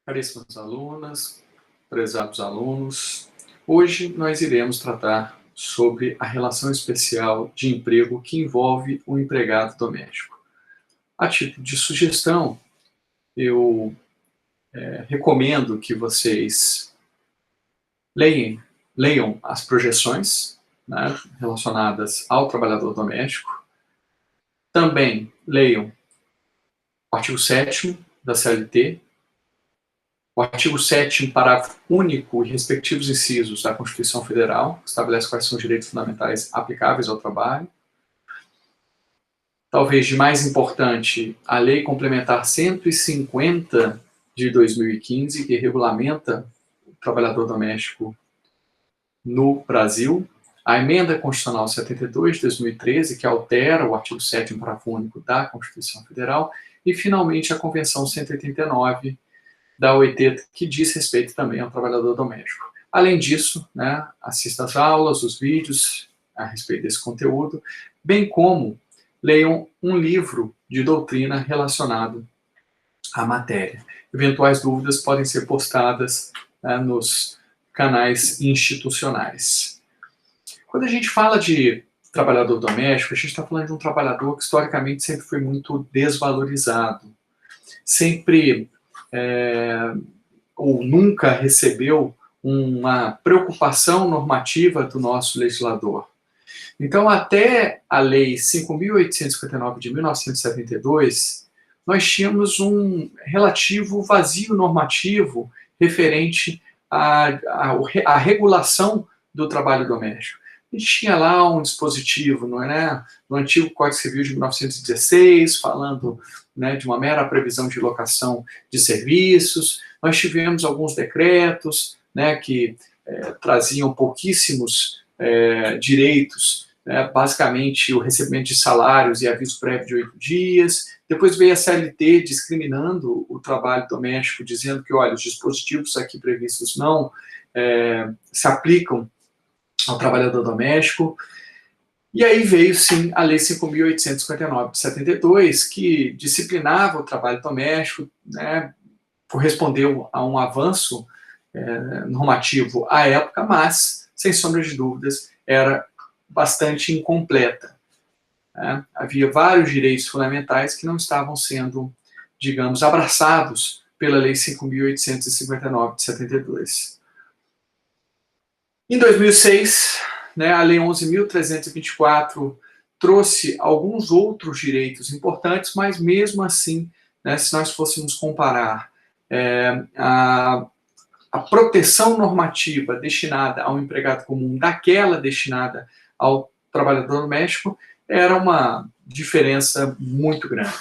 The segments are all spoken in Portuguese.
Caríssimas alunas, prezados alunos, hoje nós iremos tratar sobre a relação especial de emprego que envolve o empregado doméstico. A título de sugestão, eu recomendo que vocês leiam as projeções, né, relacionadas ao trabalhador doméstico. Também leiam o artigo 7º da CLT, o artigo 7º, parágrafo único e respectivos incisos da Constituição Federal, que estabelece quais são os direitos fundamentais aplicáveis ao trabalho. Talvez de mais importante, a Lei Complementar 150 de 2015, que regulamenta o trabalhador doméstico no Brasil. A Emenda Constitucional 72 de 2013, que altera o artigo 7º, parágrafo único da Constituição Federal. E, finalmente, a Convenção 189 da OIT, que diz respeito também ao trabalhador doméstico. Além disso, né, assista às aulas, os vídeos a respeito desse conteúdo, bem como leiam um livro de doutrina relacionado à matéria. Eventuais dúvidas podem ser postadas, né, nos canais institucionais. Quando a gente fala de trabalhador doméstico, a gente está falando de um trabalhador que historicamente sempre foi muito desvalorizado, sempre ou nunca recebeu uma preocupação normativa do nosso legislador. Então, até a Lei 5.859 de 1972, nós tínhamos um relativo vazio normativo referente à regulação do trabalho doméstico. A gente tinha lá um dispositivo, não é, no antigo Código Civil de 1916, falando, né, de uma mera previsão de locação de serviços. Nós tivemos alguns decretos, né, que traziam pouquíssimos direitos, né, basicamente o recebimento de salários e aviso prévio de 8 dias. Depois veio a CLT discriminando o trabalho doméstico, dizendo que, olha, os dispositivos aqui previstos não se aplicam ao trabalhador doméstico. E aí veio, sim, a Lei 5.859 de 72, que disciplinava o trabalho doméstico, né, correspondeu a um avanço normativo à época, mas, sem sombra de dúvidas, era bastante incompleta, né? Havia vários direitos fundamentais que não estavam sendo, digamos, abraçados pela Lei 5.859 de 72. Em 2006, né, a Lei 11.324 trouxe alguns outros direitos importantes, mas mesmo assim, né, se nós fôssemos comparar a proteção normativa destinada ao empregado comum daquela destinada ao trabalhador doméstico, era uma diferença muito grande.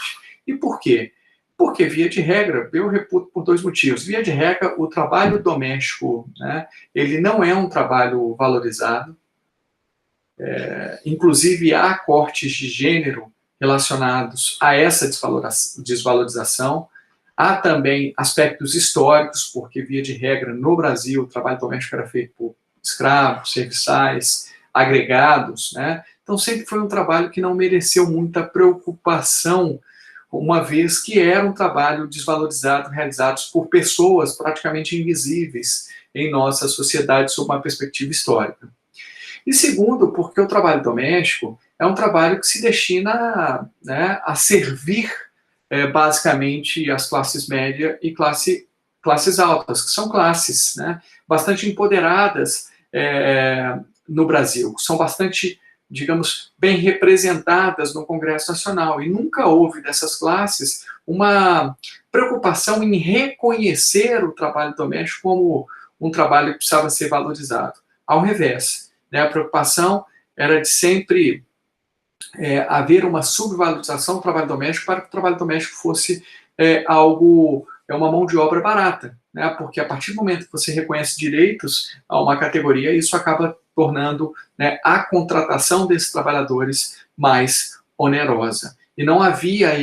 E por quê? Porque, via de regra, eu reputo por dois motivos. Via de regra, o trabalho doméstico, né, ele não é um trabalho valorizado. Inclusive, há cortes de gênero relacionados a essa desvalorização. Há também aspectos históricos, porque, via de regra, no Brasil, o trabalho doméstico era feito por escravos, serviçais, agregados, né? Então, sempre foi um trabalho que não mereceu muita preocupação, uma vez que era um trabalho desvalorizado, realizado por pessoas praticamente invisíveis em nossa sociedade, sob uma perspectiva histórica. E segundo, porque o trabalho doméstico é um trabalho que se destina, né, a servir basicamente as classes média e classes altas, que são classes, né, bastante empoderadas no Brasil, que são bastante, digamos, bem representadas no Congresso Nacional. E nunca houve dessas classes uma preocupação em reconhecer o trabalho doméstico como um trabalho que precisava ser valorizado. Ao revés, né, a preocupação era de sempre haver uma subvalorização do trabalho doméstico para que o trabalho doméstico fosse uma mão de obra barata, né? Porque a partir do momento que você reconhece direitos a uma categoria, isso acaba tornando, né, a contratação desses trabalhadores mais onerosa. E não havia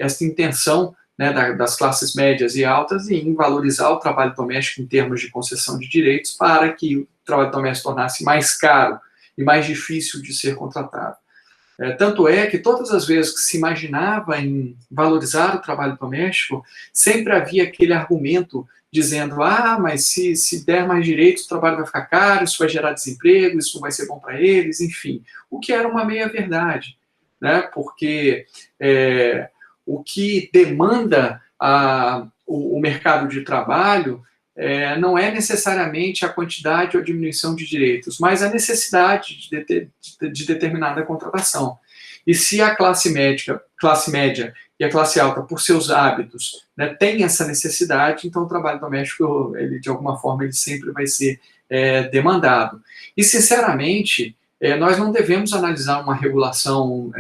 esta intenção, né, das classes médias e altas em valorizar o trabalho doméstico em termos de concessão de direitos para que o trabalho doméstico tornasse mais caro e mais difícil de ser contratado. Tanto é que todas as vezes que se imaginava em valorizar o trabalho doméstico, sempre havia aquele argumento dizendo, mas se der mais direitos, o trabalho vai ficar caro, isso vai gerar desemprego, isso não vai ser bom para eles, enfim. O que era uma meia-verdade, né? Porque o que demanda o mercado de trabalho não é necessariamente a quantidade ou a diminuição de direitos, mas a necessidade de determinada contratação. E se a classe média e a classe alta, por seus hábitos, né, tem essa necessidade, então o trabalho doméstico, ele, de alguma forma, ele sempre vai ser demandado. E, sinceramente, nós não devemos analisar uma regulação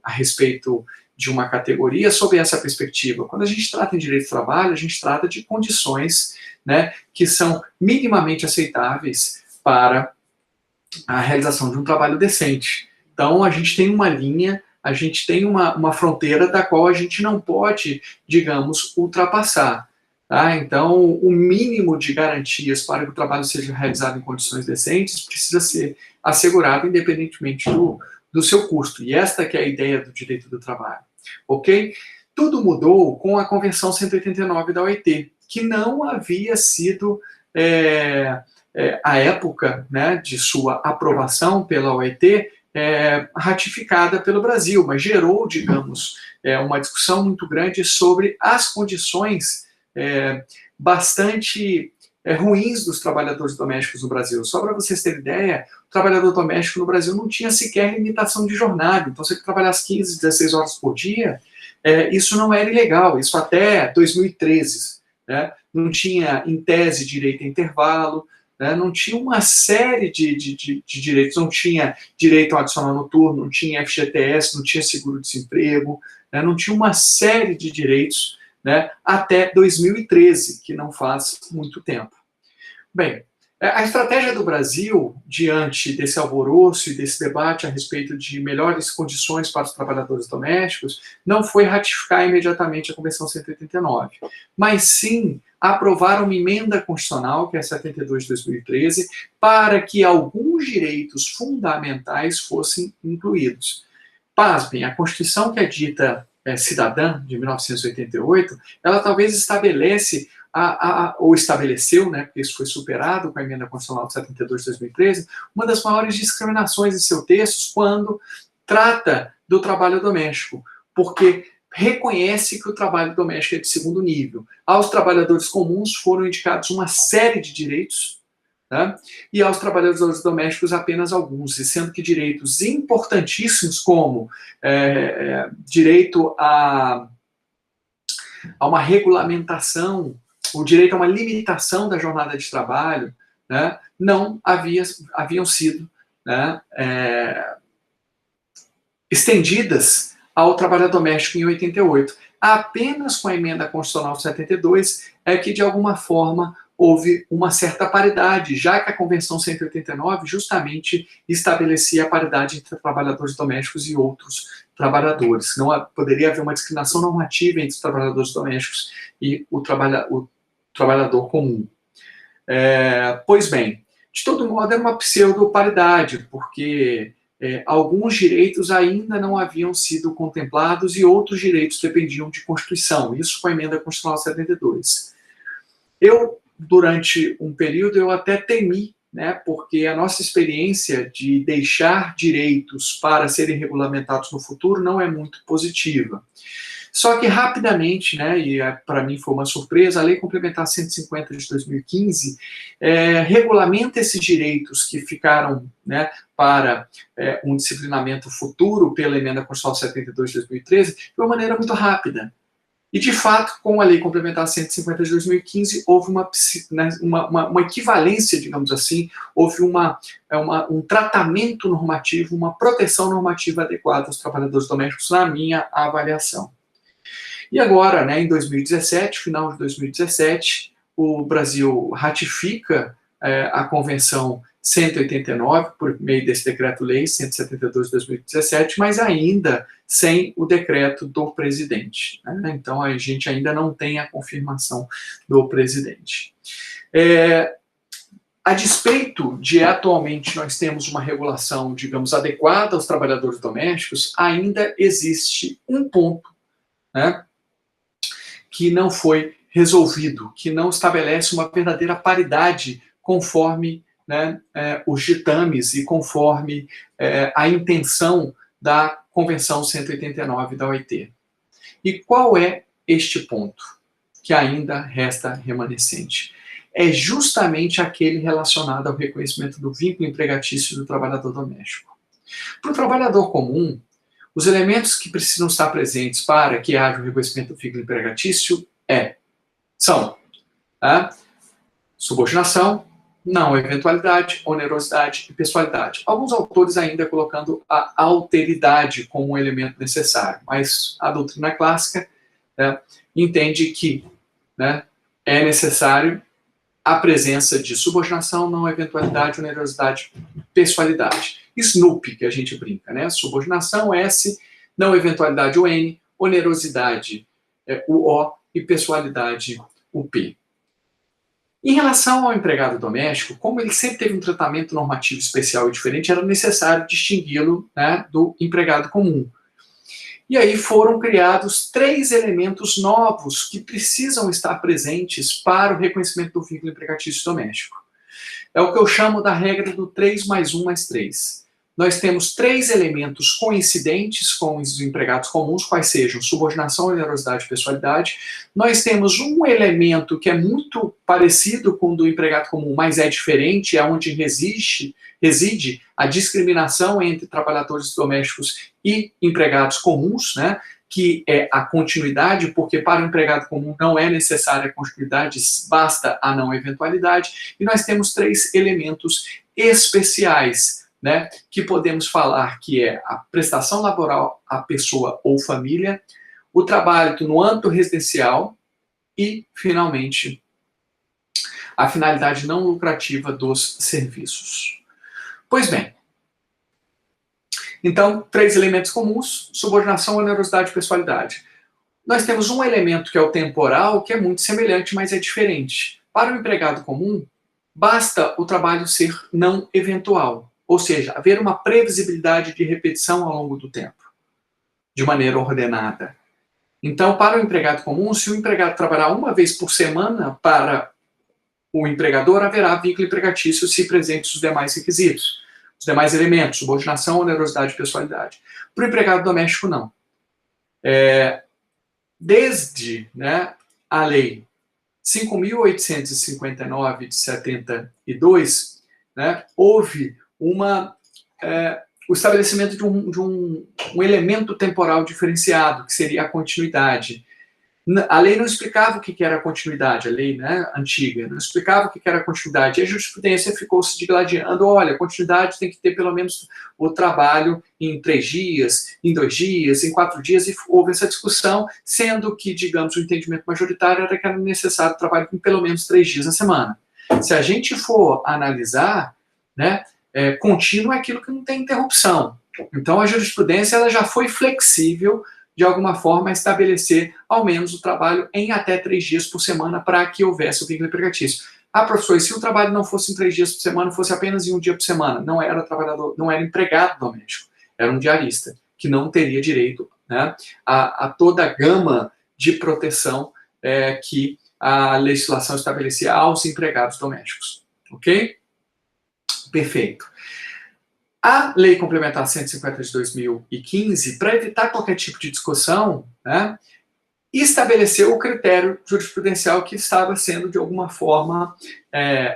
a respeito de uma categoria sob essa perspectiva. Quando a gente trata em direito do trabalho, a gente trata de condições, né, que são minimamente aceitáveis para a realização de um trabalho decente. Então, a gente tem uma linha, a gente tem uma fronteira da qual a gente não pode, digamos, ultrapassar. Tá? Então, o mínimo de garantias para que o trabalho seja realizado em condições decentes precisa ser assegurado independentemente do seu custo. E esta que é a ideia do direito do trabalho. Ok? Tudo mudou com a Convenção 189 da OIT, que não havia sido, à época, né, de sua aprovação pela OIT, ratificada pelo Brasil, mas gerou, digamos, uma discussão muito grande sobre as condições bastante ruins dos trabalhadores domésticos no Brasil. Só para vocês terem ideia, o trabalhador doméstico no Brasil não tinha sequer limitação de jornada. Então, se ele trabalhasse 15, 16 horas por dia, isso não era ilegal, isso até 2013. Né? Não tinha, em tese, direito a intervalo, né? Não tinha uma série de direitos, não tinha direito ao adicional noturno, não tinha FGTS, não tinha seguro-desemprego, né? Não tinha uma série de direitos, né, até 2013, que não faz muito tempo. Bem, a estratégia do Brasil, diante desse alvoroço e desse debate a respeito de melhores condições para os trabalhadores domésticos, não foi ratificar imediatamente a Convenção 189, mas sim aprovar uma emenda constitucional, que é a 72 de 2013, para que alguns direitos fundamentais fossem incluídos. Pasmem, a Constituição que é dita cidadã, de 1988, ela talvez estabelece, ou estabeleceu, né, porque isso foi superado com a emenda constitucional de 72 de 2013, uma das maiores discriminações em seus textos quando trata do trabalho doméstico, porque reconhece que o trabalho doméstico é de segundo nível. Aos trabalhadores comuns foram indicados uma série de direitos, né? E aos trabalhadores domésticos apenas alguns, e sendo que direitos importantíssimos como direito a uma regulamentação, o direito a uma limitação da jornada de trabalho, né, não haviam sido, né, estendidas ao trabalho doméstico em 88. Apenas com a emenda constitucional 72 é que, de alguma forma, houve uma certa paridade, já que a Convenção 189 justamente estabelecia a paridade entre trabalhadores domésticos e outros trabalhadores. Não poderia haver uma discriminação normativa entre os trabalhadores domésticos e o trabalhador comum. Pois bem, de todo modo era uma pseudo-paridade, porque alguns direitos ainda não haviam sido contemplados e outros direitos dependiam de Constituição, isso com a emenda constitucional 72. Durante um período, eu até temi, né, porque a nossa experiência de deixar direitos para serem regulamentados no futuro não é muito positiva. Só que rapidamente, né, e para mim foi uma surpresa, a Lei Complementar 150 de 2015 regulamenta esses direitos que ficaram, né, para um disciplinamento futuro pela Emenda Constitucional 72 de 2013 de uma maneira muito rápida. E, de fato, com a Lei Complementar 150 de 2015, houve uma equivalência, digamos assim, houve um tratamento normativo, uma proteção normativa adequada aos trabalhadores domésticos, na minha avaliação. E agora, né, em 2017, final de 2017, o Brasil ratifica a Convenção 189, por meio desse Decreto-Lei 172 de 2017, mas ainda sem o decreto do presidente. Né? Então, a gente ainda não tem a confirmação do presidente. A despeito de atualmente nós temos uma regulação, digamos, adequada aos trabalhadores domésticos, ainda existe um ponto, né, que não foi resolvido, que não estabelece uma verdadeira paridade conforme, né, os ditames e conforme a intenção da Convenção 189 da OIT. E qual é este ponto que ainda resta remanescente? É justamente aquele relacionado ao reconhecimento do vínculo empregatício do trabalhador doméstico. Para o trabalhador comum, os elementos que precisam estar presentes para que haja o reconhecimento do vínculo empregatício são a subordinação, não eventualidade, onerosidade e pessoalidade. Alguns autores ainda colocando a alteridade como um elemento necessário, mas a doutrina clássica entende que é necessário a presença de subordinação, não eventualidade, onerosidade, pessoalidade. Snoop, que a gente brinca, né? Subordinação, S, não eventualidade, o N, onerosidade, o O, e pessoalidade, o P. Em relação ao empregado doméstico, como ele sempre teve um tratamento normativo especial e diferente, era necessário distingui-lo, né, do empregado comum. E aí foram criados 3 elementos novos que precisam estar presentes para o reconhecimento do vínculo empregatício doméstico. É o que eu chamo da regra do 3 mais 1 mais 3. Nós temos 3 elementos coincidentes com os empregados comuns, quais sejam subordinação, onerosidade e pessoalidade. Nós temos um elemento que é muito parecido com o do empregado comum, mas é diferente, é onde reside a discriminação entre trabalhadores domésticos e empregados comuns, né? Que é a continuidade, porque para o empregado comum não é necessária a continuidade, basta a não eventualidade. E nós temos 3 elementos especiais, né, que podemos falar que é a prestação laboral à pessoa ou família, o trabalho no âmbito residencial e, finalmente, a finalidade não lucrativa dos serviços. Pois bem, então, 3 elementos comuns: subordinação, onerosidade e pessoalidade. Nós temos um elemento que é o temporal, que é muito semelhante, mas é diferente. Para o empregado comum, basta o trabalho ser não eventual. Ou seja, haver uma previsibilidade de repetição ao longo do tempo, de maneira ordenada. Então, para o empregado comum, se o empregado trabalhar uma vez por semana, para o empregador haverá vínculo empregatício se presentes os demais requisitos, os demais elementos, subordinação, onerosidade e pessoalidade. Para o empregado doméstico, não. Desde, né, a lei 5.859 de 72, né, houve o estabelecimento de um elemento temporal diferenciado, que seria a continuidade. A lei não explicava o que era a continuidade, a lei, né, antiga, não explicava o que era a continuidade, e a jurisprudência ficou se digladiando: olha, a continuidade tem que ter pelo menos o trabalho em 3 dias, em 2 dias, em 4 dias, e houve essa discussão, sendo que, digamos, o entendimento majoritário era que era necessário trabalho em pelo menos 3 dias na semana. Se a gente for analisar, né, contínuo é aquilo que não tem interrupção. Então, a jurisprudência ela já foi flexível, de alguma forma, a estabelecer, ao menos, o trabalho em até 3 dias por semana para que houvesse o vínculo empregatício. Ah, professor, e se o trabalho não fosse em 3 dias por semana, fosse apenas em 1 dia por semana? Não era trabalhador, não era empregado doméstico, era um diarista, que não teria direito, né, a toda a gama de proteção que a legislação estabelecia aos empregados domésticos. Ok? Perfeito. A Lei Complementar 150 de 2015, para evitar qualquer tipo de discussão, né, estabeleceu o critério jurisprudencial que estava sendo, de alguma forma,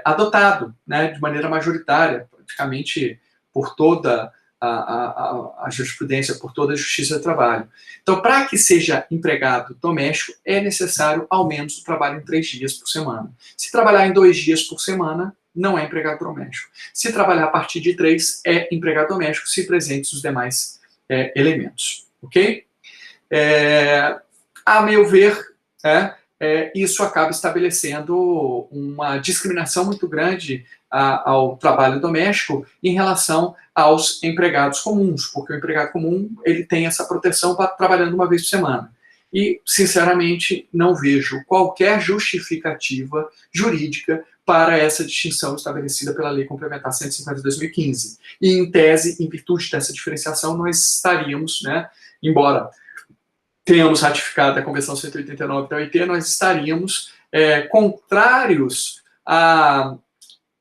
adotado, né, de maneira majoritária, praticamente por toda a jurisprudência, por toda a Justiça do Trabalho. Então, para que seja empregado doméstico, é necessário, ao menos, o trabalho em 3 dias por semana. Se trabalhar em 2 dias por semana, não é empregado doméstico. Se trabalhar a partir de 3, é empregado doméstico, se presentes os demais elementos. Ok? A meu ver, isso acaba estabelecendo uma discriminação muito grande ao trabalho doméstico em relação aos empregados comuns, porque o empregado comum ele tem essa proteção trabalhando uma vez por semana. E, sinceramente, não vejo qualquer justificativa jurídica para essa distinção estabelecida pela Lei Complementar 150 de 2015. E, em tese, em virtude dessa diferenciação, nós estaríamos, né, embora tenhamos ratificado a Convenção 189 da OIT, nós estaríamos contrários à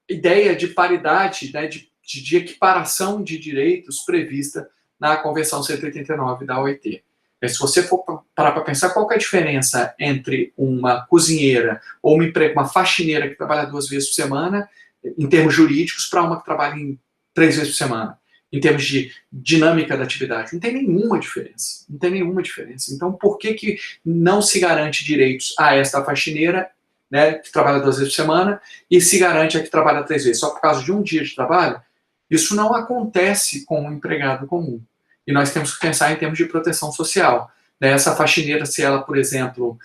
ideia de paridade, né, de equiparação de direitos prevista na Convenção 189 da OIT. Se você for parar para pensar, qual que é a diferença entre uma cozinheira ou uma faxineira que trabalha 2 vezes por semana, em termos jurídicos, para uma que trabalha 3 vezes por semana, em termos de dinâmica da atividade? Não tem nenhuma diferença. Não tem nenhuma diferença. Então, por que não se garante direitos a esta faxineira, né, que trabalha 2 vezes por semana, e se garante a que trabalha 3 vezes? Só por causa de um dia de trabalho? Isso não acontece com um empregado comum. E nós temos que pensar em termos de proteção social. Essa faxineira, se ela, por exemplo,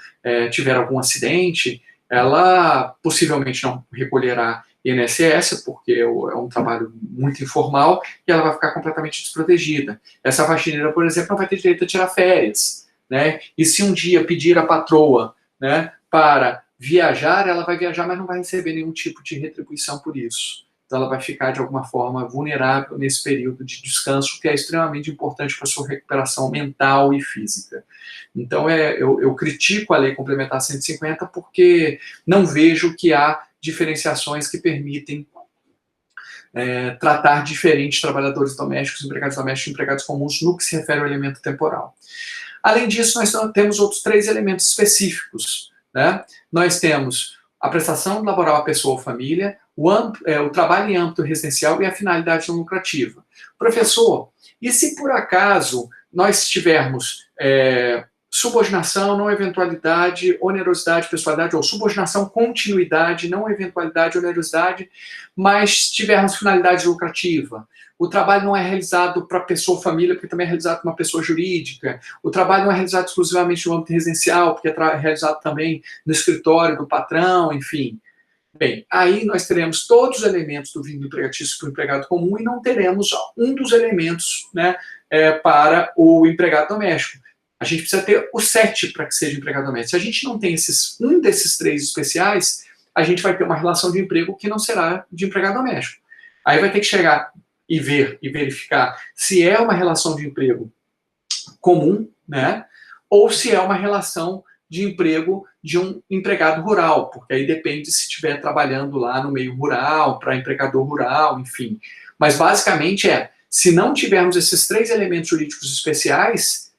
tiver algum acidente, ela possivelmente não recolherá INSS, porque é um trabalho muito informal, e ela vai ficar completamente desprotegida. Essa faxineira, por exemplo, não vai ter direito a tirar férias, né? E se um dia pedir à patroa, né, para viajar, ela vai viajar, mas não vai receber nenhum tipo de retribuição por isso. Então ela vai ficar, de alguma forma, vulnerável nesse período de descanso, que é extremamente importante para a sua recuperação mental e física. Então, eu critico a Lei Complementar 150 porque não vejo que há diferenciações que permitem tratar diferentes trabalhadores domésticos, empregados domésticos e empregados comuns no que se refere ao elemento temporal. Além disso, nós temos outros 3 elementos específicos, né? Nós temos a prestação laboral à pessoa ou família, o trabalho em âmbito residencial e a finalidade não lucrativa. Professor, e se por acaso nós tivermos subordinação, não eventualidade, onerosidade, pessoalidade, ou subordinação, continuidade, não eventualidade, onerosidade, mas tivermos finalidade lucrativa? O trabalho não é realizado para pessoa ou família, porque também é realizado por uma pessoa jurídica. O trabalho não é realizado exclusivamente no âmbito residencial, porque é realizado também no escritório do patrão, enfim. Bem, aí nós teremos todos os elementos do vínculo empregatício para o empregado comum e não teremos um dos elementos, né, para o empregado doméstico. A gente precisa ter os 7 para que seja empregado doméstico. Se a gente não tem um desses 3 especiais, a gente vai ter uma relação de emprego que não será de empregado doméstico. Aí vai ter que chegar e ver e verificar se é uma relação de emprego comum, né, ou se é uma relação de emprego de um empregado rural, porque aí depende se estiver trabalhando lá no meio rural, para empregador rural, enfim. Mas basicamente se não tivermos esses 3 elementos jurídicos especiais,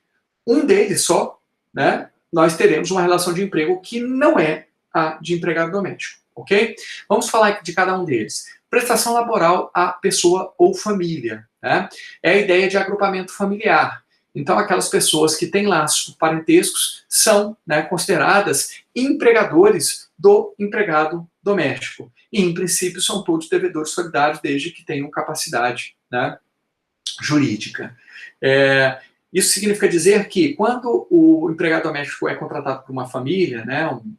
um deles só, né, nós teremos uma relação de emprego que não é a de empregado doméstico, ok? Vamos falar de cada um deles. Prestação laboral à pessoa ou família, né? É a ideia de agrupamento familiar. Então, aquelas pessoas que têm laços parentescos são, né, consideradas empregadores do empregado doméstico. E, em princípio, são todos devedores solidários, desde que tenham capacidade, né, jurídica. Isso significa dizer que, quando o empregado doméstico é contratado por uma família, né, um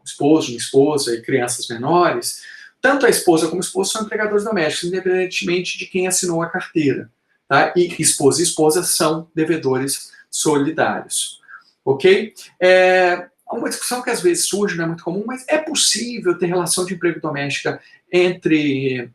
esposo, uma esposa e crianças menores, tanto a esposa como o esposo são empregadores domésticos, independentemente de quem assinou a carteira. Tá? E esposa e esposa são devedores solidários. Ok? Uma discussão que às vezes surge, não é muito comum, mas é possível ter relação de emprego doméstica entre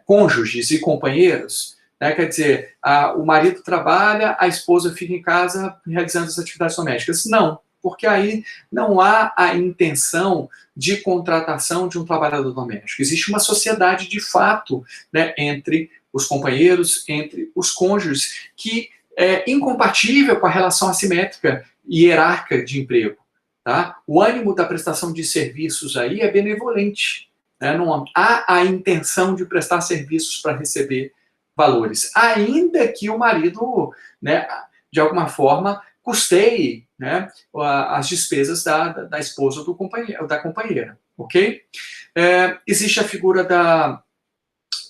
cônjuges e companheiros? Né? Quer dizer, o marido trabalha, a esposa fica em casa realizando as atividades domésticas? Não, porque aí não há a intenção de contratação de um trabalhador doméstico. Existe uma sociedade de fato, né, entre os companheiros, entre os cônjuges, que é incompatível com a relação assimétrica e hierárquica de emprego. Tá? O ânimo da prestação de serviços aí é benevolente. Né? Não há a intenção de prestar serviços para receber valores. Ainda que o marido, né, de alguma forma, custeie, né, as despesas da esposa ou da companheira. Ok? Existe a figura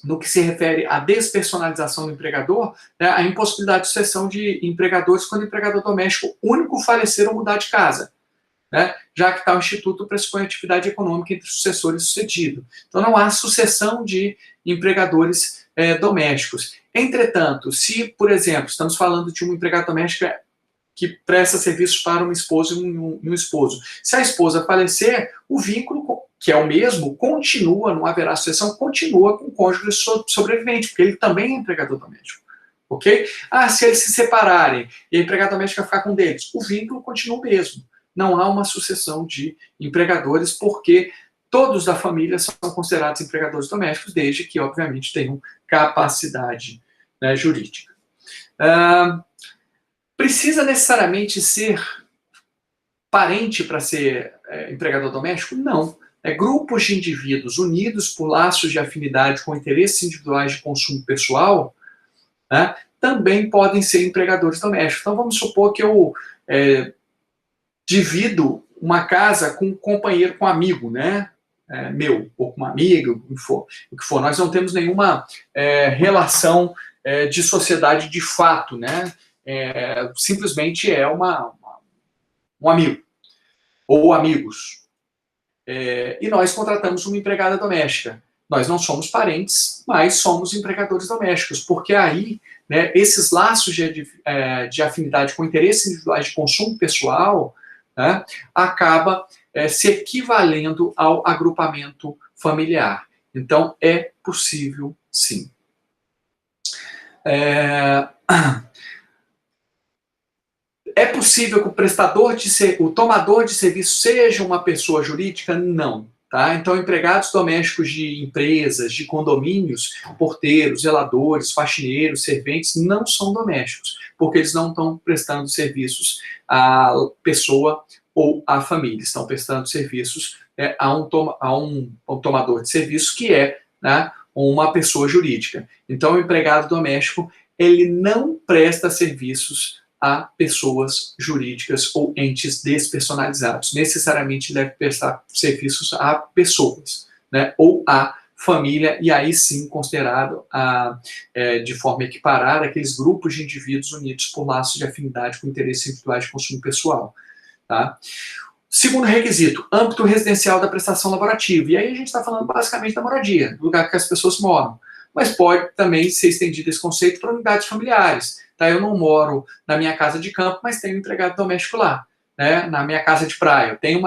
no que se refere à despersonalização do empregador, né, a impossibilidade de sucessão de empregadores quando o empregador doméstico único falecer ou mudar de casa, né, já que tal instituto pressupõe atividade econômica entre sucessor e sucedido. Então não há sucessão de empregadores domésticos. Entretanto, se, por exemplo, estamos falando de um empregado doméstico que presta serviços para uma esposa e um esposo. Se a esposa falecer, o vínculo, que é o mesmo, continua, não haverá sucessão, continua com o cônjuge sobrevivente, porque ele também é empregador doméstico. Ok? Se eles se separarem e a empregada doméstica ficar com um deles, o vínculo continua o mesmo. Não há uma sucessão de empregadores, porque todos da família são considerados empregadores domésticos, desde que, obviamente, tenham capacidade, né, jurídica. Precisa necessariamente ser parente para ser empregador doméstico? Não. Grupos de indivíduos unidos por laços de afinidade com interesses individuais de consumo pessoal, né, também podem ser empregadores domésticos. Então, vamos supor que eu divido uma casa com um companheiro, com um amigo, né, meu, ou com uma amiga, o que for. Nós não temos nenhuma relação de sociedade de fato, né, simplesmente é um amigo, ou amigos. E nós contratamos uma empregada doméstica. Nós não somos parentes, mas somos empregadores domésticos, porque aí, né, esses laços de afinidade com interesses individuais de consumo pessoal, né, acaba se equivalendo ao agrupamento familiar. Então, é possível, sim. É possível que o tomador de serviço seja uma pessoa jurídica? Não. Tá? Então, empregados domésticos de empresas, de condomínios, porteiros, zeladores, faxineiros, serventes, não são domésticos, porque eles não estão prestando serviços à pessoa ou à família, estão prestando serviços a um tomador de serviço que é, né, uma pessoa jurídica. Então, o empregado doméstico, ele não presta serviços a pessoas jurídicas ou entes despersonalizados. Necessariamente deve prestar serviços a pessoas, né, ou a família, e aí sim considerado de forma equiparada aqueles grupos de indivíduos unidos por laços de afinidade com interesses individuais de consumo pessoal. Tá? Segundo requisito, âmbito residencial da prestação laborativa. E aí a gente está falando basicamente da moradia, do lugar que as pessoas moram. Mas pode também ser estendido esse conceito para unidades familiares. Tá? Eu não moro na minha casa de campo, mas tenho um empregado doméstico lá. Né? Na minha casa de praia, eu tenho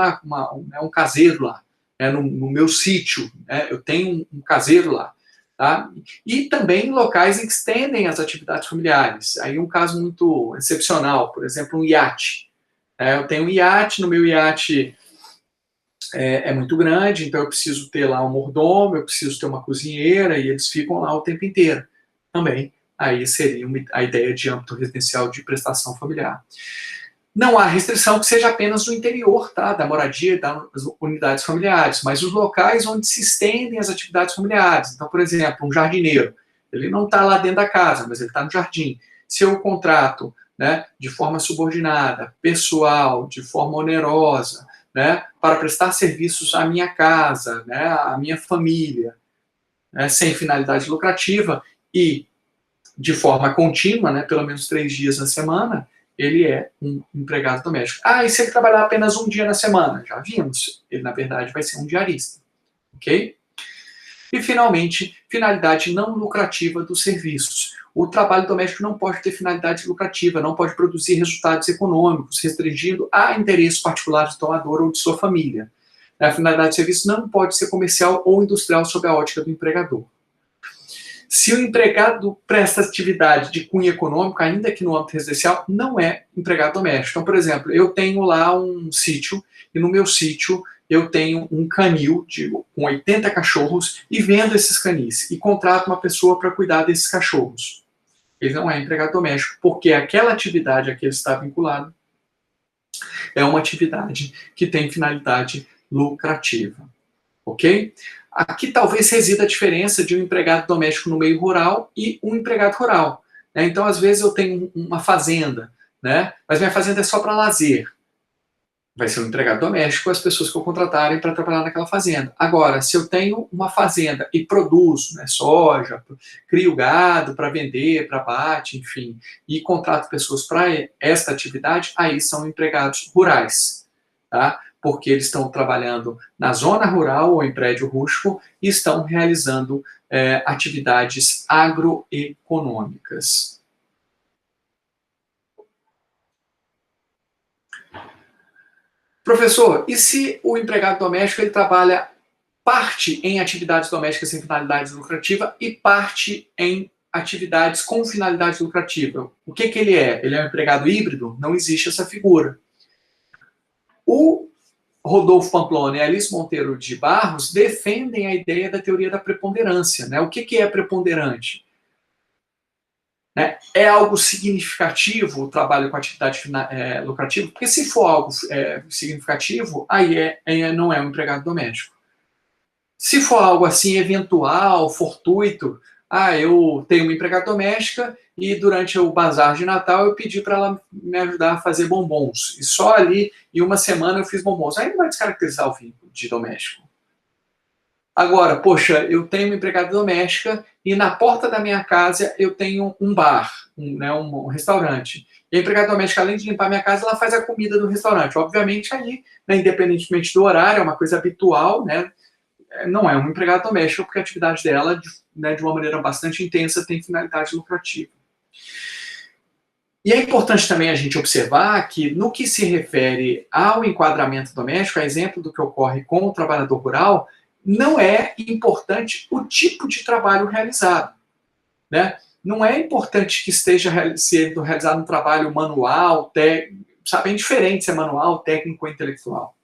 um caseiro lá. Né? No meu sítio, né? Eu tenho um caseiro lá. Tá? E também locais em que estendem as atividades familiares. Aí um caso muito excepcional, por exemplo, um iate. Eu tenho um iate, no meu iate é muito grande, então eu preciso ter lá um mordomo, eu preciso ter uma cozinheira, e eles ficam lá o tempo inteiro. Também, aí seria a ideia de âmbito residencial de prestação familiar. Não há restrição que seja apenas no interior, tá, da moradia e das unidades familiares, mas os locais onde se estendem as atividades familiares. Então, por exemplo, um jardineiro, ele não está lá dentro da casa, mas ele está no jardim. Se eu contrato, né, de forma subordinada, pessoal, de forma onerosa, né, para prestar serviços à minha casa, né, à minha família, né, sem finalidade lucrativa e de forma contínua, né, pelo menos 3 dias na semana, ele é um empregado doméstico. E se ele trabalhar apenas um dia na semana? Já vimos, ele na verdade vai ser um diarista. Ok? E finalmente, finalidade não lucrativa dos serviços. O trabalho doméstico não pode ter finalidade lucrativa, não pode produzir resultados econômicos, restringindo a interesses particulares do tomador ou de sua família. A finalidade do serviço não pode ser comercial ou industrial sob a ótica do empregador. Se o empregado presta atividade de cunho econômico, ainda que no âmbito residencial, não é empregado doméstico. Então, por exemplo, eu tenho lá um sítio, e no meu sítio eu tenho um canil com 80 cachorros e vendo esses canis, e contrato uma pessoa para cuidar desses cachorros. Ele não é empregado doméstico, porque aquela atividade a que ele está vinculado é uma atividade que tem finalidade lucrativa. Ok? Aqui talvez resida a diferença de um empregado doméstico no meio rural e um empregado rural. Né? Então, às vezes, eu tenho uma fazenda, né? Mas minha fazenda é só para lazer. Vai ser um empregado doméstico as pessoas que eu contratarem para trabalhar naquela fazenda. Agora, se eu tenho uma fazenda e produzo, né, soja, crio gado para vender, para abate, enfim, e contrato pessoas para esta atividade, aí são empregados rurais. Tá? Porque eles estão trabalhando na zona rural ou em prédio rústico e estão realizando atividades agroeconômicas. Professor, e se o empregado doméstico ele trabalha parte em atividades domésticas sem finalidade lucrativa e parte em atividades com finalidade lucrativa? O que ele é? Ele é um empregado híbrido? Não existe essa figura. O Rodolfo Pamplona e Alice Monteiro de Barros defendem a ideia da teoria da preponderância. Né? O que é preponderante? Né? É algo significativo o trabalho com atividade lucrativa? Porque se for algo significativo, aí não é um empregado doméstico. Se for algo assim eventual, fortuito, eu tenho uma empregada doméstica e durante o bazar de Natal eu pedi para ela me ajudar a fazer bombons. E só ali, em uma semana, eu fiz bombons. Aí não vai descaracterizar o vínculo de doméstico. Agora, poxa, eu tenho uma empregada doméstica e na porta da minha casa eu tenho um bar, um restaurante. E a empregada doméstica, além de limpar minha casa, ela faz a comida do restaurante. Obviamente, ali, né, independentemente do horário, é uma coisa habitual, né? Não é uma empregada doméstica, porque a atividade dela, de uma maneira bastante intensa, tem finalidade lucrativa. E é importante também a gente observar que, no que se refere ao enquadramento doméstico, a exemplo do que ocorre com o trabalhador rural, não é importante o tipo de trabalho realizado. Né? Não é importante que esteja sendo realizado um trabalho manual, sabe, é indiferente se é manual, técnico ou intelectual.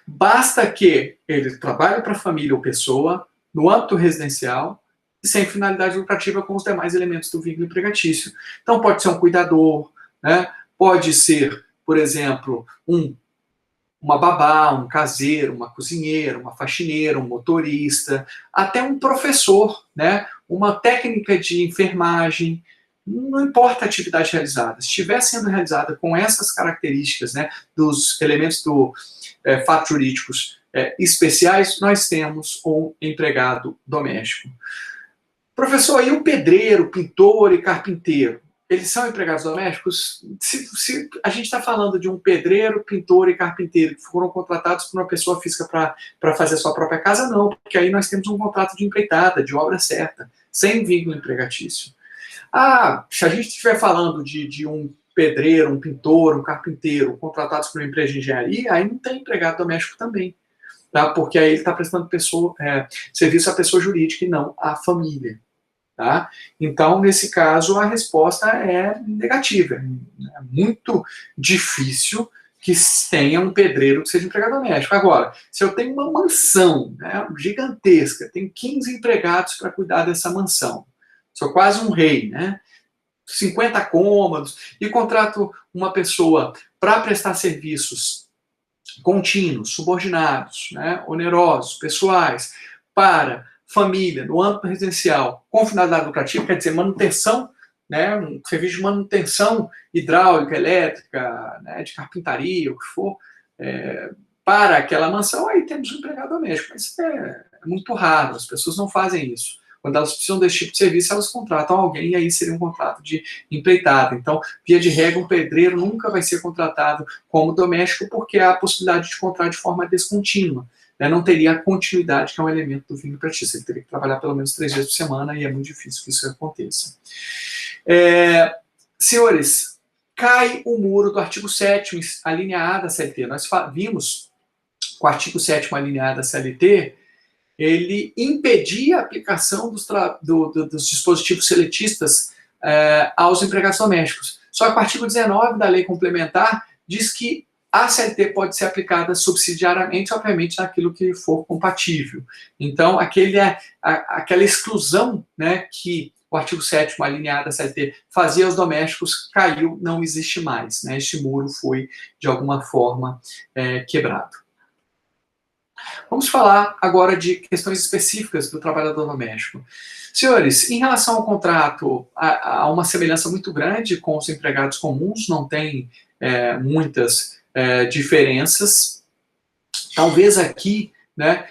Basta que ele trabalhe para a família ou pessoa, no âmbito residencial, e sem finalidade lucrativa com os demais elementos do vínculo empregatício. Então, pode ser um cuidador, né? Pode ser, por exemplo, uma babá, um caseiro, uma cozinheira, uma faxineira, um motorista, até um professor, né? Uma técnica de enfermagem. Não importa a atividade realizada. Se estiver sendo realizada com essas características, né, dos elementos fatos jurídicos especiais, nós temos um empregado doméstico. Professor, e o pedreiro, pintor e carpinteiro? Eles são empregados domésticos? Se a gente está falando de um pedreiro, pintor e carpinteiro que foram contratados por uma pessoa física para fazer a sua própria casa, não, porque aí nós temos um contrato de empreitada, de obra certa, sem vínculo empregatício. Se a gente estiver falando de um pedreiro, um pintor, um carpinteiro contratados por uma empresa de engenharia, aí não tem empregado doméstico também, tá? Porque aí ele está prestando serviço à pessoa jurídica e não à família. Tá? Então, nesse caso, a resposta é negativa. É muito difícil que tenha um pedreiro que seja empregado doméstico. Agora, se eu tenho uma mansão, né, gigantesca, tenho 15 empregados para cuidar dessa mansão, sou quase um rei, né? 50 cômodos, e contrato uma pessoa para prestar serviços contínuos, subordinados, né, onerosos, pessoais, para família, no âmbito residencial, com finalidade lucrativa, quer dizer, manutenção, né, um serviço de manutenção hidráulica, elétrica, né, de carpintaria, o que for, para aquela mansão, aí temos um empregado doméstico. Mas isso é muito raro, as pessoas não fazem isso. Quando elas precisam desse tipo de serviço, elas contratam alguém, e aí seria um contrato de empreitada. Então, via de regra, um pedreiro nunca vai ser contratado como doméstico, porque há a possibilidade de contratar de forma descontínua. Né? Não teria a continuidade, que é um elemento do vínculo empregatício. Ele teria que trabalhar pelo menos 3 vezes por semana, e é muito difícil que isso aconteça. Senhores, cai o muro do artigo 7º, a linha A da CLT. Nós vimos que o artigo 7º, a linha A da CLT, ele impedia a aplicação dos dispositivos seletistas aos empregados domésticos. Só que o artigo 19 da lei complementar diz que a CLT pode ser aplicada subsidiariamente, obviamente, naquilo que for compatível. Então, aquela exclusão, né, que o artigo 7º, a linha A da CLT, fazia aos domésticos, caiu, não existe mais. Né? Este muro foi, de alguma forma, quebrado. Vamos falar agora de questões específicas do trabalhador doméstico. Senhores, em relação ao contrato, há uma semelhança muito grande com os empregados comuns, não tem muitas diferenças. Talvez aqui, né,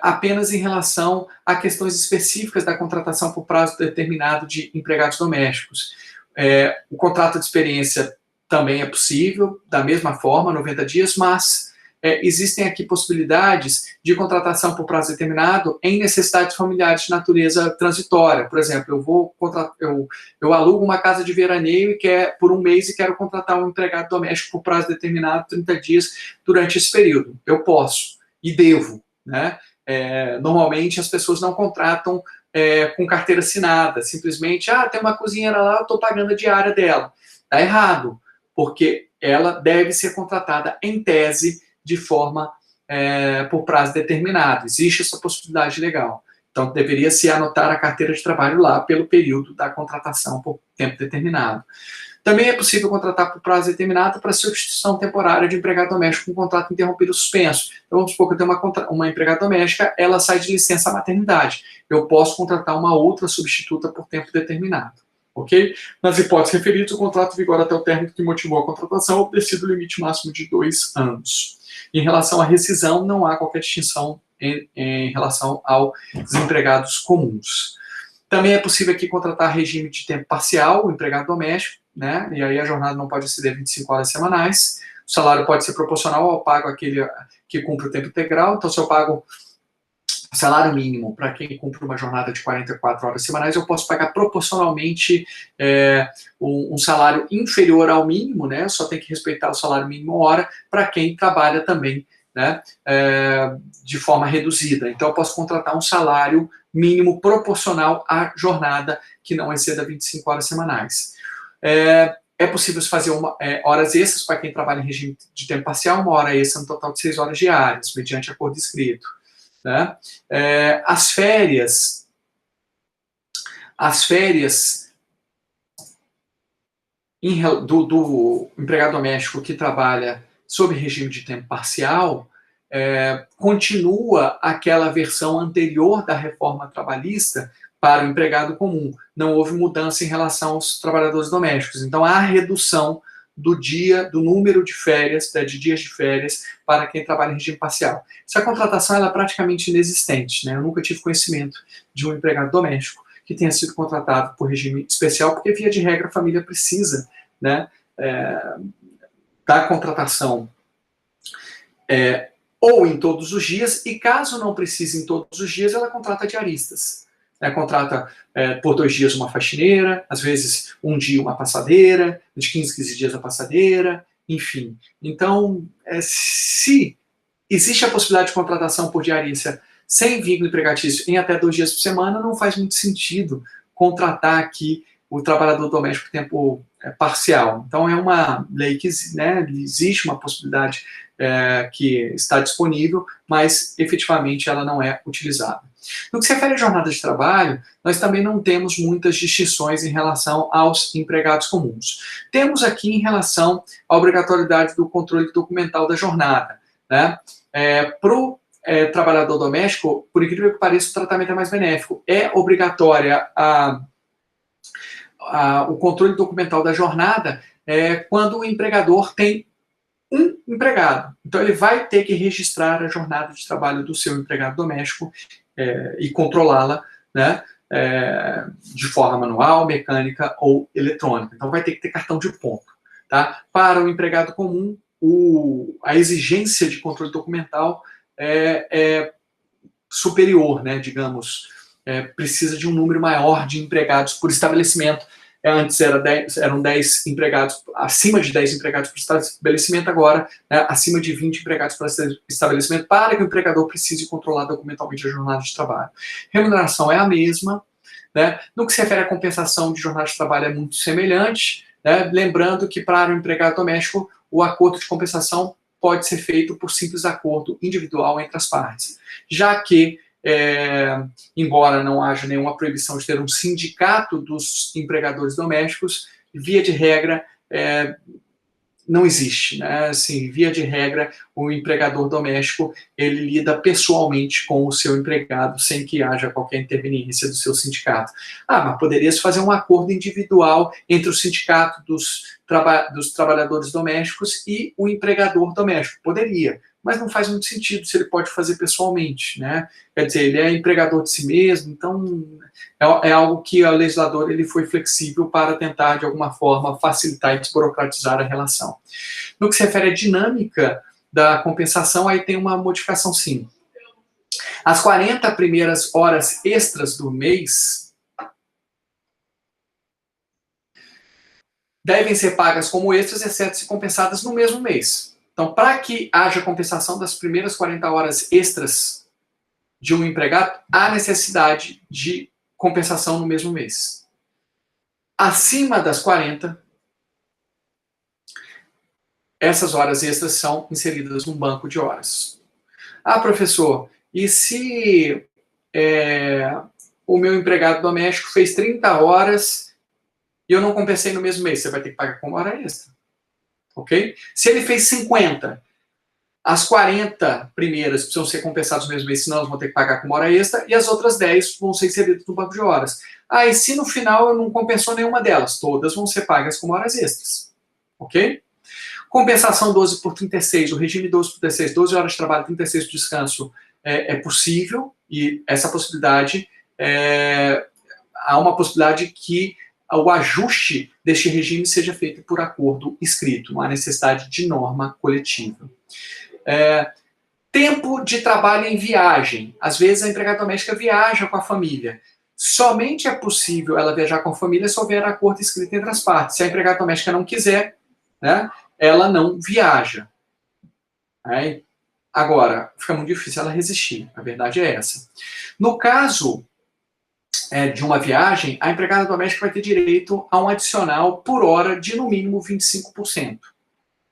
apenas em relação a questões específicas da contratação por prazo determinado de empregados domésticos. O contrato de experiência também é possível, da mesma forma, 90 dias, mas existem aqui possibilidades de contratação por prazo determinado em necessidades familiares de natureza transitória. Por exemplo, eu alugo uma casa de veraneio por um mês e quero contratar um empregado doméstico por prazo determinado, 30 dias, durante esse período. Eu posso e devo, né? Normalmente as pessoas não contratam com carteira assinada, simplesmente, tem uma cozinheira lá, eu estou pagando a diária dela. Está errado, porque ela deve ser contratada em tese de forma por prazo determinado. Existe essa possibilidade legal. Então, deveria se anotar a carteira de trabalho lá pelo período da contratação por tempo determinado. Também é possível contratar por prazo determinado para substituição temporária de empregado doméstico com contrato interrompido ou suspenso. Então, vamos supor que eu tenho uma empregada doméstica, ela sai de licença maternidade. Eu posso contratar uma outra substituta por tempo determinado. Ok? Nas hipóteses referidas, o contrato vigora até o término que motivou a contratação, obedecido o limite máximo de 2 anos. Em relação à rescisão, não há qualquer distinção em relação aos desempregados comuns. Também é possível aqui contratar regime de tempo parcial, o empregado doméstico, né? E aí a jornada não pode exceder 25 horas semanais. O salário pode ser proporcional ao pago àquele que cumpre o tempo integral. Então, se eu pago salário mínimo para quem cumpre uma jornada de 44 horas semanais, eu posso pagar proporcionalmente um salário inferior ao mínimo, né? Só tem que respeitar o salário mínimo hora para quem trabalha também, né? De forma reduzida. Então, eu posso contratar um salário mínimo proporcional à jornada que não exceda 25 horas semanais. É possível fazer horas extras para quem trabalha em regime de tempo parcial, uma hora extra no total de 6 horas diárias, mediante acordo escrito. Né? As férias do empregado doméstico que trabalha sob regime de tempo parcial continua aquela versão anterior da reforma trabalhista para o empregado comum. Não houve mudança em relação aos trabalhadores domésticos. Então, há redução do número de férias, de dias de férias, para quem trabalha em regime parcial. Essa contratação ela é praticamente inexistente, né? Eu nunca tive conhecimento de um empregado doméstico que tenha sido contratado por regime especial, porque, via de regra, a família precisa, né, da contratação ou em todos os dias, e caso não precise em todos os dias, ela contrata diaristas. Contrata por 2 dias uma faxineira, às vezes um dia uma passadeira, de 15 dias a passadeira, enfim. Então, se existe a possibilidade de contratação por diarista sem vínculo empregatício em até 2 dias por semana, não faz muito sentido contratar aqui o trabalhador doméstico por tempo parcial. Então, é uma lei que, né, existe uma possibilidade que está disponível, mas efetivamente ela não é utilizada. No que se refere à jornada de trabalho, nós também não temos muitas distinções em relação aos empregados comuns. Temos aqui em relação à obrigatoriedade do controle documental da jornada, né? Para o trabalhador doméstico, por incrível que pareça, o tratamento é mais benéfico. É obrigatória o controle documental da jornada quando o empregador tem um empregado. Então, ele vai ter que registrar a jornada de trabalho do seu empregado doméstico e controlá-la, né, de forma manual, mecânica ou eletrônica. Então, vai ter que ter cartão de ponto. Tá? Para o empregado comum, a exigência de controle documental é superior, né, digamos, precisa de um número maior de empregados por estabelecimento. Antes eram 10 empregados, acima de 10 empregados por estabelecimento, agora acima de 20 empregados por estabelecimento, para que o empregador precise controlar documentalmente a jornada de trabalho. Remuneração é a mesma, né? No que se refere à compensação de jornada de trabalho é muito semelhante, né? Lembrando que para o empregado doméstico o acordo de compensação pode ser feito por simples acordo individual entre as partes, já que embora não haja nenhuma proibição de ter um sindicato dos empregadores domésticos, via de regra, não existe, né? Assim, via de regra, o empregador doméstico, ele lida pessoalmente com o seu empregado, sem que haja qualquer interveniência do seu sindicato. Mas poderia-se fazer um acordo individual entre o sindicato dos trabalhadores domésticos e o empregador doméstico. Poderia, mas não faz muito sentido se ele pode fazer pessoalmente, né? Quer dizer, ele é empregador de si mesmo, então é algo que o legislador ele foi flexível para tentar, de alguma forma, facilitar e desburocratizar a relação. No que se refere à dinâmica da compensação, aí tem uma modificação sim. As 40 primeiras horas extras do mês devem ser pagas como extras, exceto se compensadas no mesmo mês. Então, para que haja compensação das primeiras 40 horas extras de um empregado, há necessidade de compensação no mesmo mês. Acima das 40, essas horas extras são inseridas num banco de horas. Ah, professor, e se o meu empregado doméstico fez 30 horas e eu não compensei no mesmo mês? Você vai ter que pagar como hora extra. Ok? Se ele fez 50, as 40 primeiras precisam ser compensadas no mesmo mês, senão elas vão ter que pagar como hora extra, e as outras 10 vão ser inseridas no banco de horas. Ah, e se no final eu não compensou nenhuma delas? Todas vão ser pagas como horas extras. Ok? Compensação 12 por 36, o regime 12 por 36, 12 horas de trabalho, 36 de descanso, é possível, e essa possibilidade, há uma possibilidade que o ajuste deste regime seja feito por acordo escrito, não há necessidade de norma coletiva. Tempo de trabalho em viagem. Às vezes a empregada doméstica viaja com a família. Somente é possível ela viajar com a família se houver acordo escrito entre as partes. Se a empregada doméstica não quiser, né, ela não viaja. Agora, fica muito difícil ela resistir, a verdade é essa. No caso de uma viagem, a empregada doméstica vai ter direito a um adicional por hora de no mínimo 25%.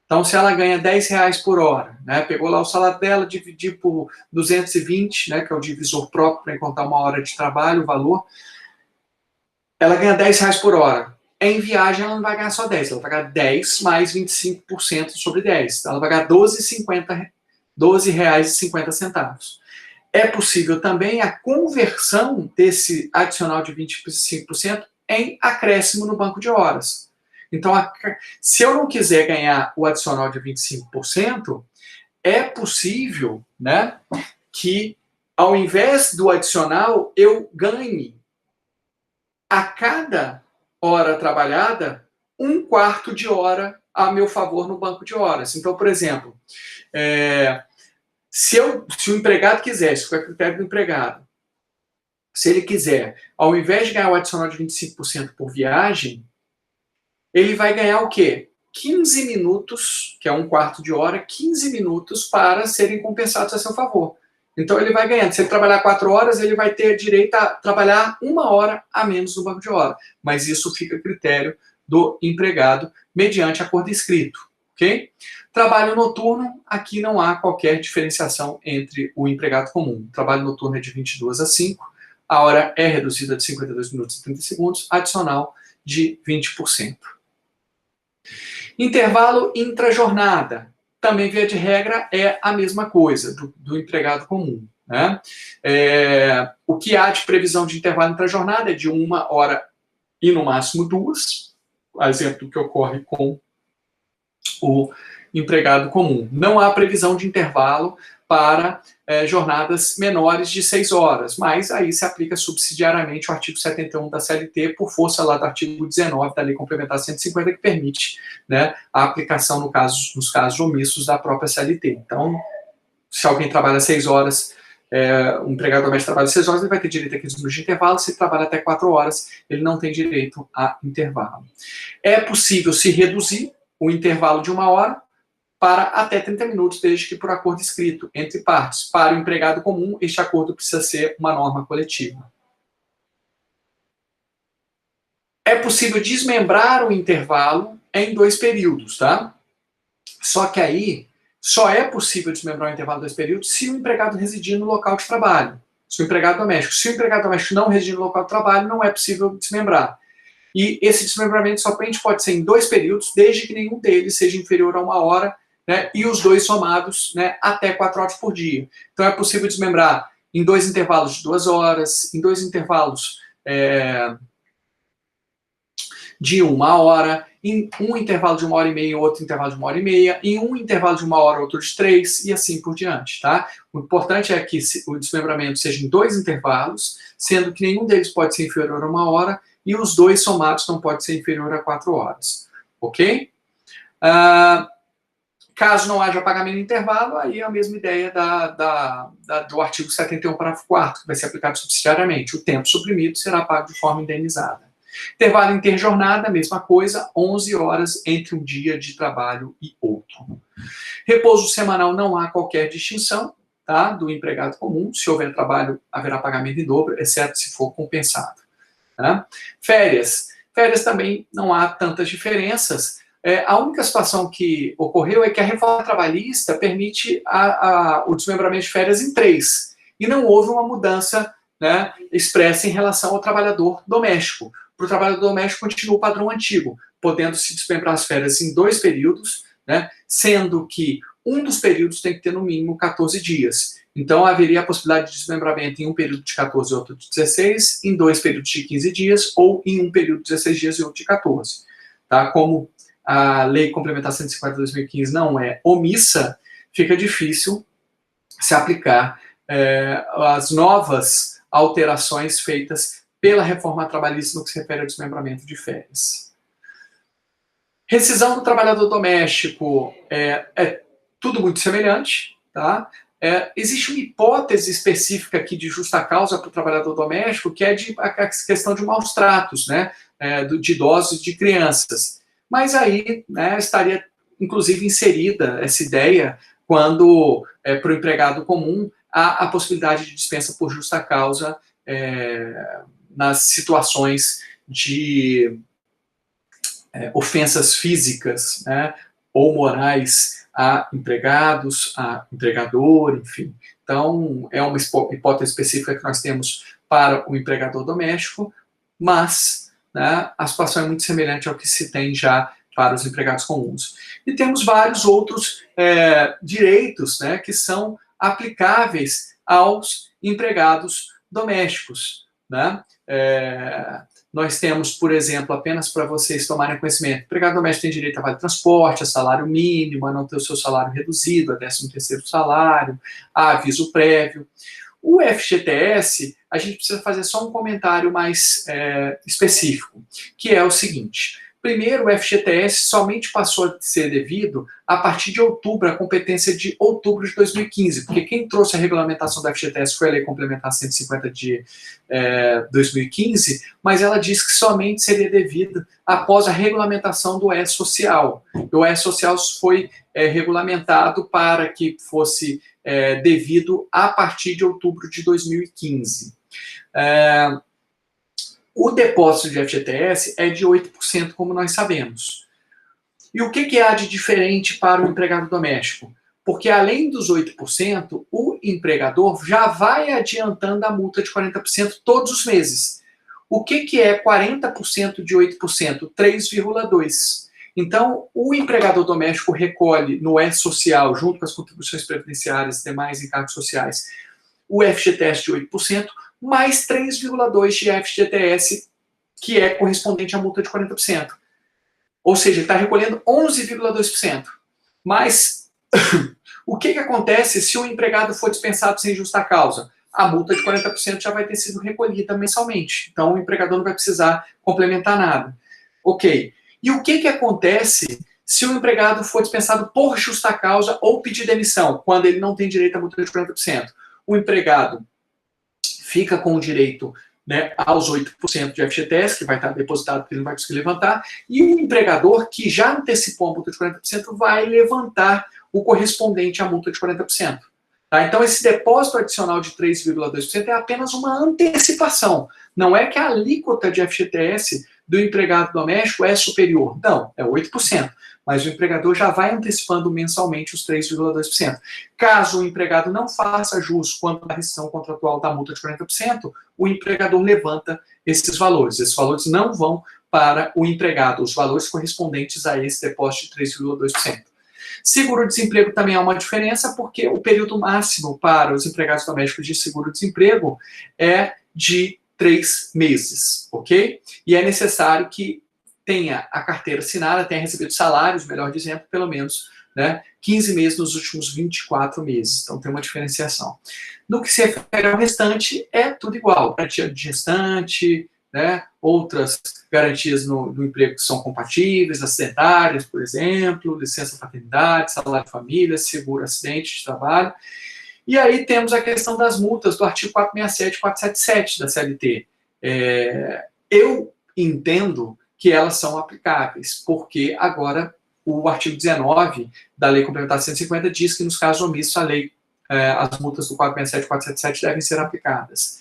Então, se ela ganha R$10 por hora, né, pegou lá o salário dela, dividir por 220, né, que é o divisor próprio para encontrar uma hora de trabalho, o valor, ela ganha R$10 por hora. Em viagem, ela não vai ganhar só 10, ela vai ganhar 10 mais 25% sobre 10. Ela vai ganhar R$12,50. É possível também a conversão desse adicional de 25% em acréscimo no banco de horas. Então, se eu não quiser ganhar o adicional de 25%, é possível, né, que ao invés do adicional, eu ganhe a cada hora trabalhada 1/4 de hora a meu favor no banco de horas. Então, por exemplo, se o empregado quiser, isso foi a critério do empregado, se ele quiser, ao invés de ganhar o adicional de 25% por viagem, ele vai ganhar o quê? 15 minutos, que é 1/4 de hora, 15 minutos para serem compensados a seu favor. Então ele vai ganhando. Se ele trabalhar 4 horas, ele vai ter direito a trabalhar 1 hora a menos no banco de hora. Mas isso fica a critério do empregado, mediante acordo escrito. Ok? Trabalho noturno, aqui não há qualquer diferenciação entre o empregado comum. O trabalho noturno é de 22 a 5, a hora é reduzida de 52 minutos e 30 segundos, adicional de 20%. Intervalo intrajornada. Também, via de regra, é a mesma coisa do empregado comum. Né? O que há de previsão de intervalo intrajornada é de 1 hora e no máximo 2, exemplo que ocorre com o empregado comum. Não há previsão de intervalo para jornadas menores de 6 horas, mas aí se aplica subsidiariamente o artigo 71 da CLT, por força lá do artigo 19 da Lei Complementar 150, que permite, né, a aplicação nos casos omissos da própria CLT. Então, se alguém trabalha 6 horas, um empregado doméstico trabalha 6 horas, ele vai ter direito a 15 minutos de intervalo. Se ele trabalha até 4 horas, ele não tem direito a intervalo. É possível se reduzir o intervalo de 1 hora para até 30 minutos, desde que por acordo escrito entre partes. Para o empregado comum, este acordo precisa ser uma norma coletiva. É possível desmembrar o intervalo em 2 períodos, tá? Só que aí, só é possível desmembrar o intervalo em 2 períodos se o empregado residir no local de trabalho. Se o empregado doméstico não residir no local de trabalho, não é possível desmembrar. E esse desmembramento somente pode ser em 2 períodos, desde que nenhum deles seja inferior a 1 hora, né, e os 2 somados, né, até 4 horas por dia. Então é possível desmembrar em 2 intervalos de 2 horas, em 2 intervalos de 1 hora, em um intervalo de 1 hora e meia, outro intervalo de 1 hora e meia, em um intervalo de 1 hora, outro de 3, e assim por diante, tá? O importante é que o desmembramento seja em 2 intervalos, sendo que nenhum deles pode ser inferior a 1 hora, e os 2 somados não podem ser inferior a 4 horas. Ok? Caso não haja pagamento em intervalo, aí é a mesma ideia do artigo 71, parágrafo 4º, que vai ser aplicado subsidiariamente. O tempo suprimido será pago de forma indenizada. Intervalo interjornada, mesma coisa, 11 horas entre um dia de trabalho e outro. Repouso semanal, não há qualquer distinção, tá, do empregado comum. Se houver trabalho, haverá pagamento em dobro, exceto se for compensado. Tá? Férias. Férias também não há tantas diferenças. A única situação que ocorreu é que a reforma trabalhista permite o desmembramento de férias em 3. E não houve uma mudança, né, expressa em relação ao trabalhador doméstico. Para o trabalhador doméstico continua o padrão antigo, podendo se desmembrar as férias em 2 períodos, né, sendo que um dos períodos tem que ter no mínimo 14 dias. Então haveria a possibilidade de desmembramento em um período de 14 e outro de 16, em 2 períodos de 15 dias, ou em um período de 16 dias e outro de 14. Tá? Como a Lei Complementar 150 de 2015 não é omissa, fica difícil se aplicar as novas alterações feitas pela reforma trabalhista no que se refere ao desmembramento de férias. Rescisão do trabalhador doméstico é tudo muito semelhante, tá? Existe uma hipótese específica aqui de justa causa para o trabalhador doméstico, que é a questão de maus tratos, né? De idosos e de crianças. Mas aí, né, estaria, inclusive, inserida essa ideia quando, para o empregado comum, há a possibilidade de dispensa por justa causa nas situações de ofensas físicas, né, ou morais a empregados, a empregador, enfim. Então, é uma hipótese específica que nós temos para o empregador doméstico, mas, né, a situação é muito semelhante ao que se tem já para os empregados comuns. E temos vários outros direitos, né, que são aplicáveis aos empregados domésticos, né? Nós temos, por exemplo, apenas para vocês tomarem conhecimento, o empregado doméstico tem direito a vale transporte, a salário mínimo, a não ter o seu salário reduzido, a 13º salário, a aviso prévio. O FGTS, a gente precisa fazer só um comentário mais específico, que é o seguinte: primeiro, o FGTS somente passou a ser devido a partir de outubro, a competência de outubro de 2015, porque quem trouxe a regulamentação do FGTS foi a Lei Complementar 150 de 2015, mas ela diz que somente seria devido após a regulamentação do E-Social. O E-Social foi regulamentado para que fosse devido a partir de outubro de 2015. O depósito de FGTS é de 8%, como nós sabemos. E o que há de diferente para o empregado doméstico? Porque além dos 8%, o empregador já vai adiantando a multa de 40% todos os meses. O que é 40% de 8%? 3,2%. Então, o empregador doméstico recolhe no E-Social, junto com as contribuições previdenciárias e demais encargos sociais, o FGTS de 8%, mais 3,2% de FGTS, que é correspondente à multa de 40%. Ou seja, ele está recolhendo 11,2%. Mas o que acontece se o empregado for dispensado sem justa causa? A multa de 40% já vai ter sido recolhida mensalmente. Então, o empregador não vai precisar complementar nada. Ok. E o que acontece se o empregado for dispensado por justa causa ou pedir demissão, quando ele não tem direito à multa de 40%? O empregado fica com o direito, né, aos 8% de FGTS, que vai estar depositado porque ele não vai conseguir levantar, e o empregador, que já antecipou a multa de 40%, vai levantar o correspondente à multa de 40%. Tá? Então, esse depósito adicional de 3,2% é apenas uma antecipação. Não é que a alíquota de FGTS do empregado doméstico é superior. Não, é 8%. Mas o empregador já vai antecipando mensalmente os 3,2%. Caso o empregado não faça jus quanto à rescisão contratual da multa de 40%, o empregador levanta esses valores. Esses valores não vão para o empregado, os valores correspondentes a esse depósito de 3,2%. Seguro-desemprego também há uma diferença, porque o período máximo para os empregados domésticos de seguro-desemprego é de 3 meses, ok? E é necessário que tenha a carteira assinada, tenha recebido salários, melhor dizendo, pelo menos, né, 15 meses nos últimos 24 meses. Então tem uma diferenciação. No que se refere ao restante, é tudo igual. Garantia de gestante, né? Outras garantias no emprego que são compatíveis, acidentárias, por exemplo, licença paternidade, salário família, seguro acidente de trabalho. E aí temos a questão das multas do artigo 467 e 477 da CLT. Eu entendo que elas são aplicáveis, porque agora o artigo 19 da Lei Complementar 150 diz que nos casos omissos as multas do 467 e 477 devem ser aplicadas.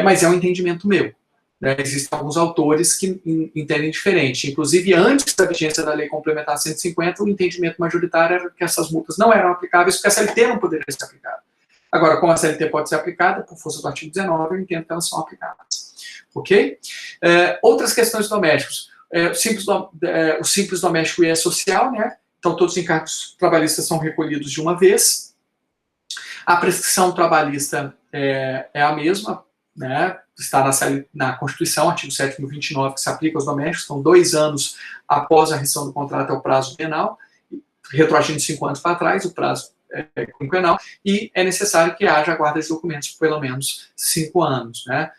Mas é um entendimento meu. Né? Existem alguns autores que entendem diferente. Inclusive, antes da vigência da Lei Complementar 150, o entendimento majoritário era que essas multas não eram aplicáveis, porque a CLT não poderia ser aplicada. Agora, como a CLT pode ser aplicada, por força do artigo 19, eu entendo que elas são aplicadas. Ok? Outras questões domésticos. O simples doméstico e social, né? Então, todos os encargos trabalhistas são recolhidos de uma vez. A prescrição trabalhista é a mesma, né? Está na Constituição, artigo 7º e 29, que se aplica aos domésticos. Então, 2 anos após a rescisão do contrato é o prazo penal, retroagindo 5 anos para trás, o prazo quinquenal, e é necessário que haja a guarda de documentos por pelo menos 5 anos, né?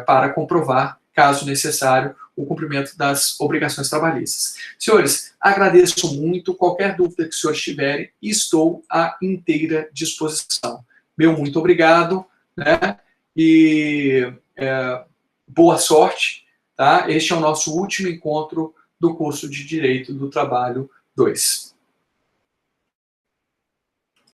Para comprovar, caso necessário, o cumprimento das obrigações trabalhistas. Senhores, agradeço muito. Qualquer dúvida que os senhores tiverem, estou à inteira disposição. Meu muito obrigado, né? E boa sorte, tá? Este é o nosso último encontro do curso de Direito do Trabalho 2.